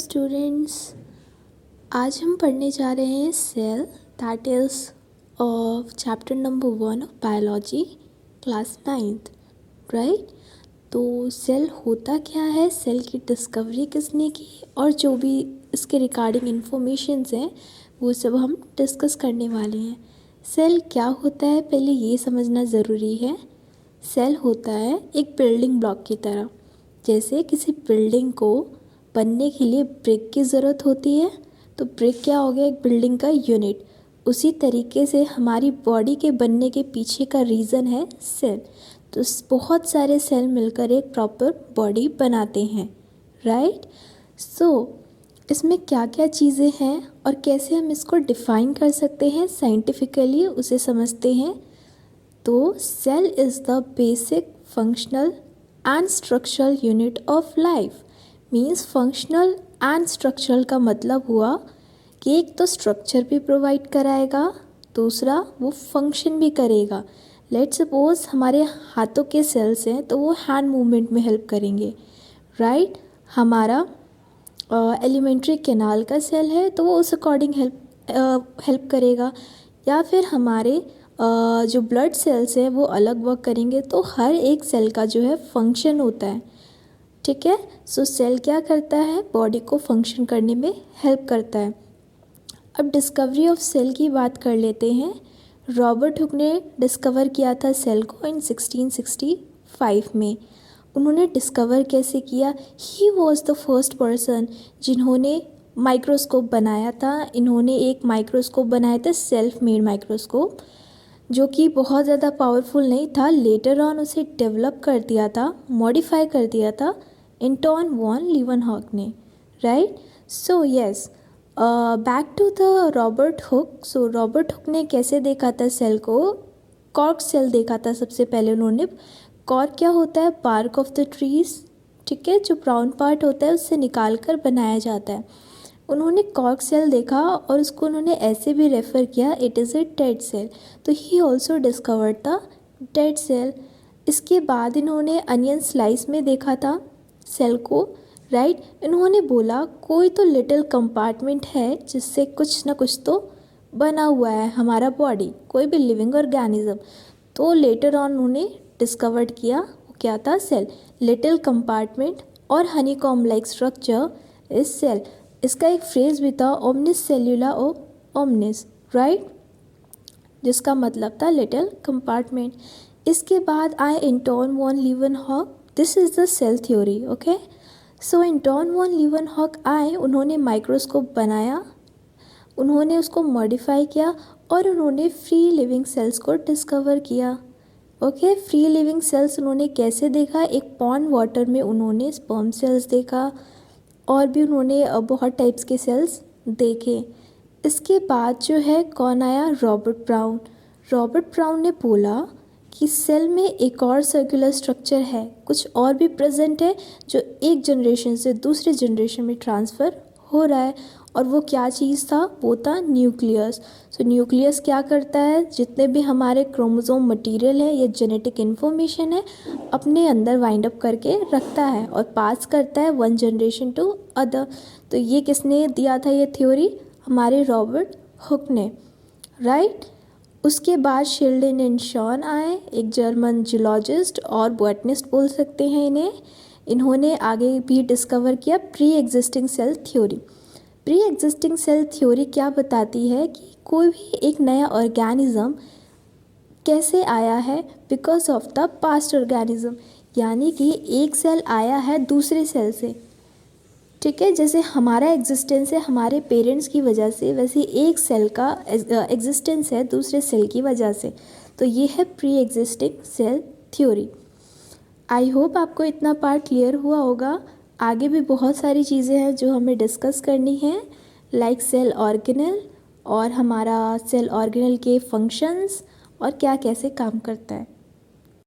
Students, आज हम पढ़ने जा रहे हैं cell, that is of chapter number 1 of biology, class 9th, right. तो सेल होता क्या है, सेल की डिस्कवरी किसने की और जो भी इसके रिगार्डिंग इन्फॉर्मेशंस हैं वो सब हम डिस्कस करने वाले हैं। सेल क्या होता है पहले ये समझना ज़रूरी है। सेल होता है एक बिल्डिंग ब्लॉक की तरह। जैसे किसी बिल्डिंग को बनने के लिए ब्रिक की ज़रूरत होती है, तो ब्रिक क्या हो गया, एक बिल्डिंग का यूनिट। उसी तरीके से हमारी बॉडी के बनने के पीछे का रीज़न है सेल। तो बहुत सारे सेल मिलकर एक प्रॉपर बॉडी बनाते हैं, राइट। सो इसमें क्या क्या चीज़ें हैं और कैसे हम इसको डिफ़ाइन कर सकते हैं साइंटिफिकली, उसे समझते हैं। तो cell is the basic functional and structural unit of life. Means functional and structural का मतलब हुआ कि एक तो स्ट्रक्चर भी प्रोवाइड कराएगा, दूसरा वो फंक्शन भी करेगा। लेट्स सपोज हमारे हाथों के सेल्स हैं तो वो हैंड मूवमेंट में हेल्प करेंगे, राइट। हमारा एलिमेंट्री कैनाल का सेल है तो वो उस अकॉर्डिंग हेल्प करेगा। या फिर हमारे जो ब्लड सेल्स हैं वो अलग वर्क करेंगे। तो हर एक सेल का जो है फंक्शन होता है, ठीक है। सो सेल क्या करता है, बॉडी को फंक्शन करने में हेल्प करता है। अब डिस्कवरी ऑफ सेल की बात कर लेते हैं। रॉबर्ट हुक ने डिस्कवर किया था सेल को इन 1665 में। उन्होंने डिस्कवर कैसे किया, he was the first person जिन्होंने माइक्रोस्कोप बनाया था। इन्होंने एक माइक्रोस्कोप बनाया था, सेल्फ मेड माइक्रोस्कोप, जो कि बहुत ज़्यादा पावरफुल नहीं था। लेटर ऑन उसे डेवलप कर दिया था, मॉडिफाई कर दिया था एंटोन वॉन लीवनहॉक ने, right. So yes, back to the Robert Hooke. So Robert Hooke ने कैसे देखा था सेल को, कॉर्क सेल देखा था सबसे पहले उन्होंने। कॉर्क क्या होता है, बार्क ऑफ द ट्रीज, ठीक है, जो ब्राउन पार्ट होता है उससे निकाल कर बनाया जाता है। उन्होंने कॉर्क सेल देखा और उसको उन्होंने ऐसे भी रेफ़र किया, it is a dead cell. तो he also discovered the dead cell. इसके बाद इन्होंने अनियन स्लाइस में देखा था सेल को, राइट। इन्होंने बोला कोई तो लिटिल कंपार्टमेंट है जिससे कुछ ना कुछ तो बना हुआ है हमारा बॉडी, कोई भी लिविंग ऑर्गेनिज्म। तो लेटर ऑन उन्होंने डिस्कवर्ड किया वो क्या था, सेल, लिटिल कंपार्टमेंट और honeycomb like structure is cell. इसका एक फ्रेज भी था, ओमनिस सेल्यूला ओ ओमनिस, राइट, जिसका मतलब था लिटिल कंपार्टमेंट। इसके बाद आए Anton von Leeuwenhoek, this is the cell theory, okay. So Anton von Leeuwenhoek आए, उन्होंने माइक्रोस्कोप बनाया, उन्होंने उसको मॉडिफाई किया और उन्होंने फ्री लिविंग सेल्स को डिस्कवर किया, ओके। फ्री लिविंग सेल्स उन्होंने कैसे देखा, एक पॉन्ड वाटर में उन्होंने स्पर्म सेल्स देखा और भी उन्होंने बहुत टाइप्स के सेल्स देखे। इसके बाद जो है कौन आया, रॉबर्ट ब्राउन। रॉबर्ट ब्राउन ने बोला कि सेल में एक और सर्कुलर स्ट्रक्चर है, कुछ और भी प्रेजेंट है जो एक जनरेशन से दूसरे जनरेशन में ट्रांसफ़र हो रहा है। और वो क्या चीज़ था, वो था न्यूक्लियस। सो न्यूक्लियस क्या करता है, जितने भी हमारे क्रोमोसोम मटेरियल है या जेनेटिक इन्फॉर्मेशन है अपने अंदर वाइंड अप करके रखता है और पास करता है वन जनरेशन टू अदर। तो ये किसने दिया था ये थ्योरी, हमारे रॉबर्ट हुक ने, राइट। उसके बाद शिल्डन एंड शॉन आए, एक जर्मन जियोलॉजिस्ट और बॉटनिस्ट बोल सकते हैं इन्हें। इन्होंने आगे भी डिस्कवर किया pre existing cell theory. Pre existing cell theory क्या बताती है कि कोई भी एक नया ऑर्गेनिज्म कैसे आया है, because of the past organism. यानी कि एक सेल आया है दूसरे सेल से, ठीक है। जैसे हमारा एग्जिस्टेंस है हमारे पेरेंट्स की वजह से, वैसे एक सेल का एग्जिस्टेंस है दूसरे सेल की वजह से। तो ये है pre existing cell theory. I hope आपको इतना पार्ट क्लियर हुआ होगा। आगे भी बहुत सारी चीज़ें हैं जो हमें डिस्कस करनी है, लाइक सेल ऑर्गेनेल और हमारा सेल ऑर्गेनेल के फंक्शंस और क्या कैसे काम करता है।